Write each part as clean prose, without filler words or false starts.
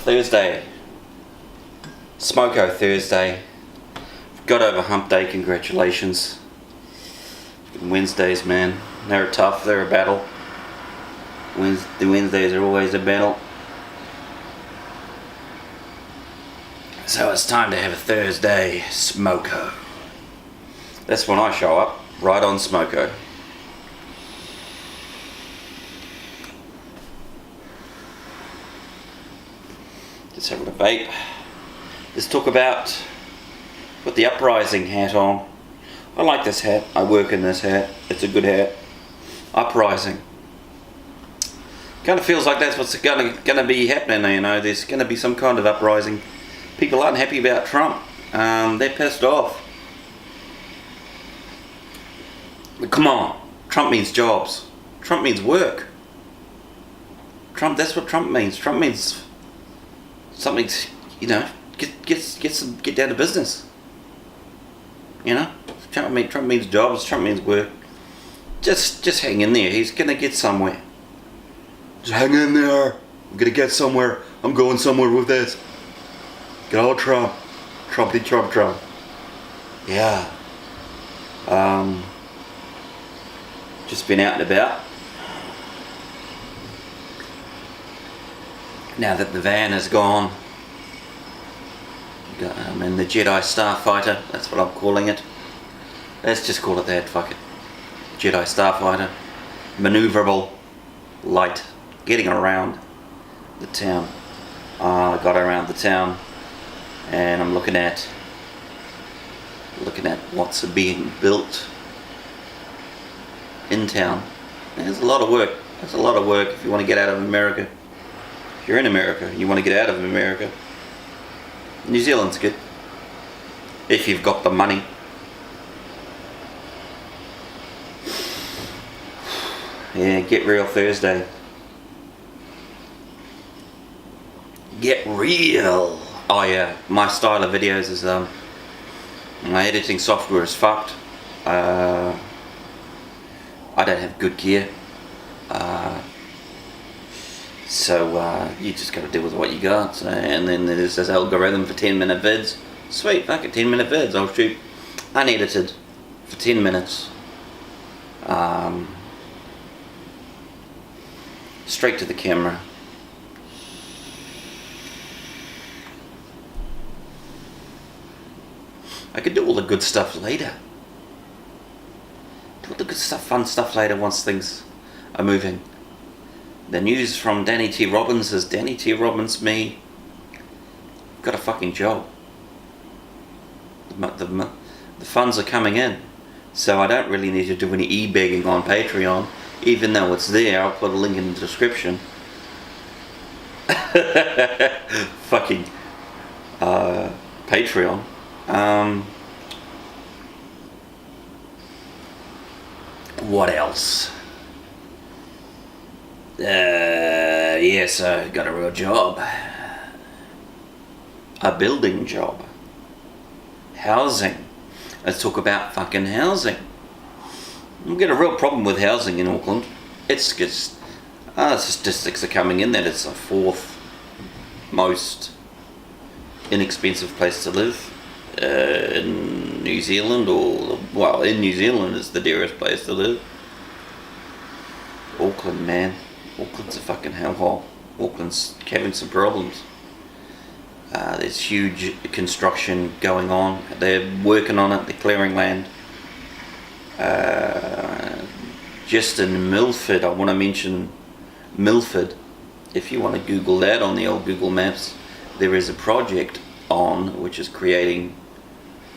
Thursday. Smoko Thursday. Got over hump day, congratulations. Wednesdays, man. They're tough, they're a battle. The Wednesdays are always a battle. So it's time to have a Thursday Smoko. That's when I show up, right on Smoko. Just having a vape. Let's talk about, put the uprising hat on. I like this hat, I work in this hat, it's a good hat. Uprising. Kind of feels like that's what's gonna be happening, you know, there's gonna be some kind of uprising. People aren't happy about Trump, they're pissed off. But come on, Trump means jobs. Trump means work. That's what Trump means. Trump means something, you know, get down to business. You know, Trump means jobs. Trump means work. Just hang in there. He's gonna get somewhere. Just hang in there. I'm gonna get somewhere. I'm going somewhere with this. Get all Trump. Trump. Yeah. Just been out and about. Now that the van is gone, I'm in the Jedi Starfighter, that's what I'm calling it. Let's just call it that, fuck it. Jedi Starfighter. Maneuverable, light, getting around the town. I got around the town and I'm looking at what's being built in town. There's a lot of work. There's a lot of work if you want to get out of America. If you're in America and you want to get out of America, New Zealand's good. If you've got the money. Yeah, Get Real Thursday. Get real. Oh yeah, my style of videos is my editing software is fucked. I don't have good gear. So you just got to deal with what you got. So, and then there's this algorithm for 10-minute vids. Sweet, fuck it, 10-minute vids. I'll shoot unedited for 10 minutes. Straight to the camera. I could do all the good stuff later. Do all the good stuff, fun stuff later once things are moving. The news from Danny T. Robbins is Danny T. Robbins, me, got a fucking job. The funds are coming in, so I don't really need to do any e-begging on Patreon, even though it's there. I'll put a link in the description. Fucking Patreon. What else? Yes, I got a real job. A building job. Housing. Let's talk about fucking housing. We've got a real problem with housing in Auckland. It's just, statistics are coming in that it's the fourth most inexpensive place to live in New Zealand, in New Zealand it's the dearest place to live. Auckland, man. Auckland's a fucking hellhole. Auckland's having some problems. There's huge construction going on. They're working on it. They're clearing land. Just in Milford, I want to mention Milford. If you want to Google that on the old Google Maps, there is a project on which is creating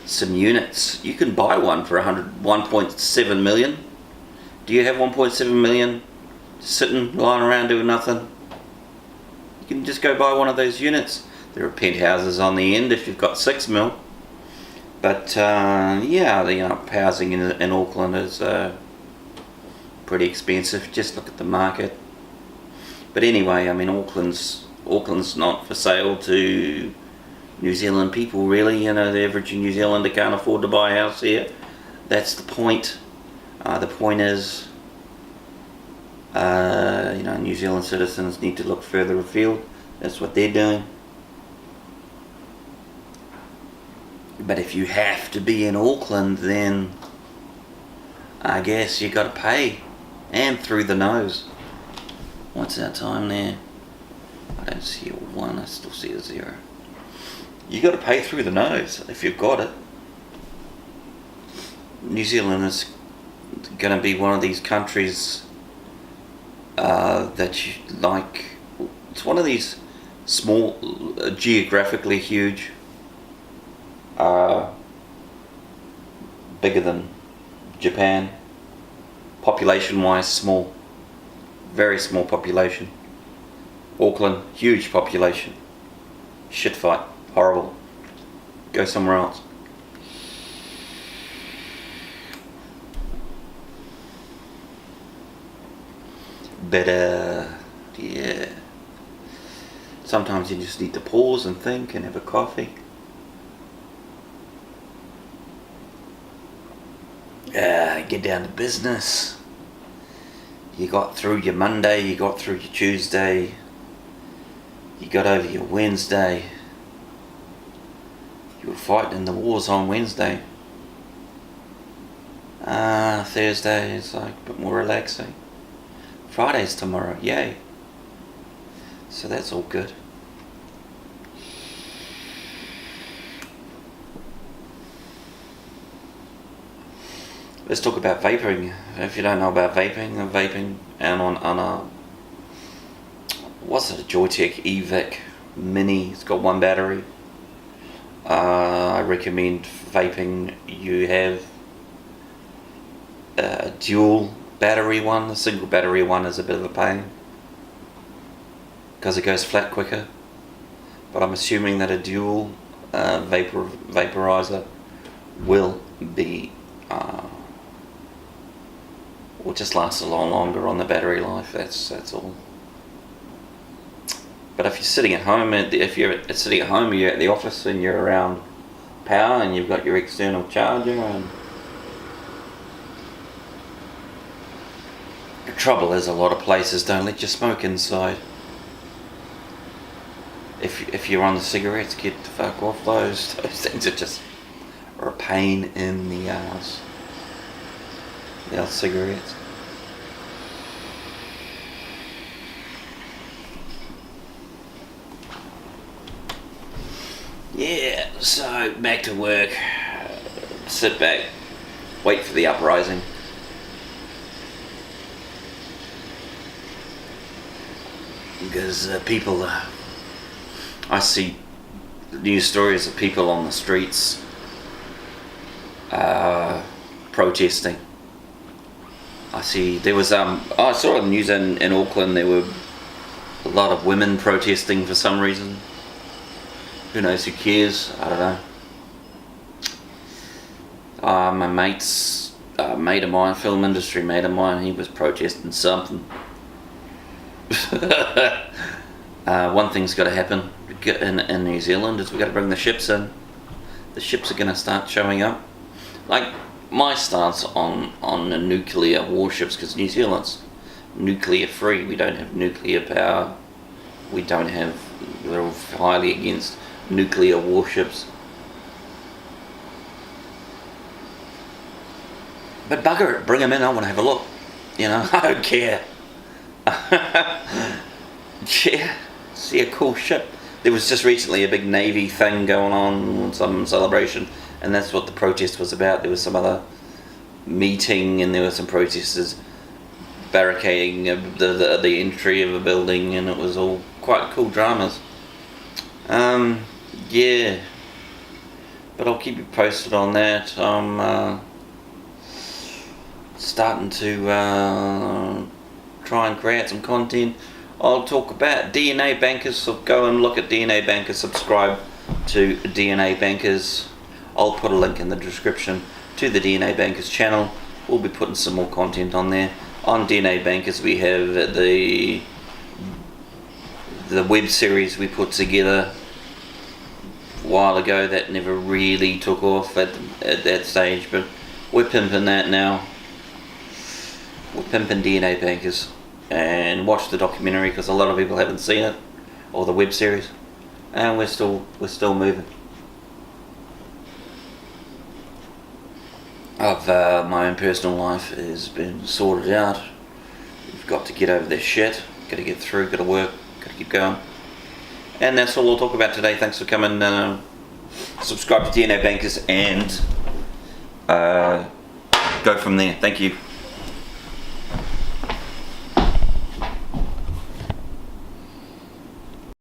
some units. You can buy one for 1.7 million. Do you have 1.7 million sitting, lying around doing nothing? You can just go buy one of those units. There are penthouses on the end if you've got 6 mil. But yeah, the housing in Auckland is pretty expensive. Just look at the market. But anyway, I mean, Auckland's not for sale to New Zealand people, really. You know, the average New Zealander can't afford to buy a house here. That's the point. The point is, New Zealand citizens need to look further afield. That's what they're doing. But if you have to be in Auckland, then I guess you got to pay, and through the nose. What's our time there? I don't see a 1, I still see a 0. You got to pay through the nose if you've got it. New Zealand is going to be one of these countries that you like. It's one of these small, geographically huge, bigger than Japan, population wise small, very small population. Auckland, huge population. Shit fight, horrible. Go somewhere else. But yeah, sometimes you just need to pause and think and have a coffee. Get down to business. You got through your Monday, you got through your Tuesday, you got over your Wednesday. You were fighting the wars on Wednesday. Thursday is like a bit more relaxing. Friday's tomorrow, yay. So that's all good. Let's talk about vaping. If you don't know about vaping, and on a, what's it, a Joytech eVic Mini. It's got 1 battery. I recommend vaping. You have a dual battery one. The single battery one is a bit of a pain because it goes flat quicker. But I'm assuming that a dual vaporizer will be will just last a lot longer on the battery life. That's all. But if you're sitting at home, you're at the office and you're around power and you've got your external charger, and the trouble is a lot of places don't let you smoke inside. If you're on the cigarettes, get the fuck off those. Those things are a pain in the ass. The old cigarettes. Yeah, so back to work. Sit back, wait for the uprising. Because I see news stories of people on the streets protesting. I see there was I saw on the news in Auckland there were a lot of women protesting for some reason. Who knows, who cares? I don't know. My mate's mate of mine, film industry mate of mine, he was protesting something. One thing's got to happen in New Zealand is we've got to bring the ships in. The ships are going to start showing up. Like my stance on the nuclear warships, because New Zealand's nuclear free. We don't have nuclear power. We're highly against nuclear warships. But bugger it, bring them in, I want to have a look. I don't care. Yeah, see a cool ship. There was just recently a big Navy thing going on, some celebration, and that's what the protest was about. There was some other meeting and there were some protesters barricading the entry of a building, and it was all quite cool dramas. Yeah, but I'll keep you posted on that. I'm starting to try and create some content. I'll talk about DNA Bankers, so go and look at DNA Bankers, subscribe to DNA Bankers. I'll put a link in the description to the DNA Bankers channel. We'll be putting some more content on there. On DNA Bankers we have the web series we put together a while ago that never really took off at that stage, but we're pimping that now. We're pimping DNA Bankers. and watch the documentary, because a lot of people haven't seen it, or the web series, and we're still moving. My own personal life has been sorted out. We've got to get over this shit, got to get through, got to work, got to keep going. And that's all we'll talk about today. Thanks for coming. Subscribe to DNA Bankers and go from there. Thank you.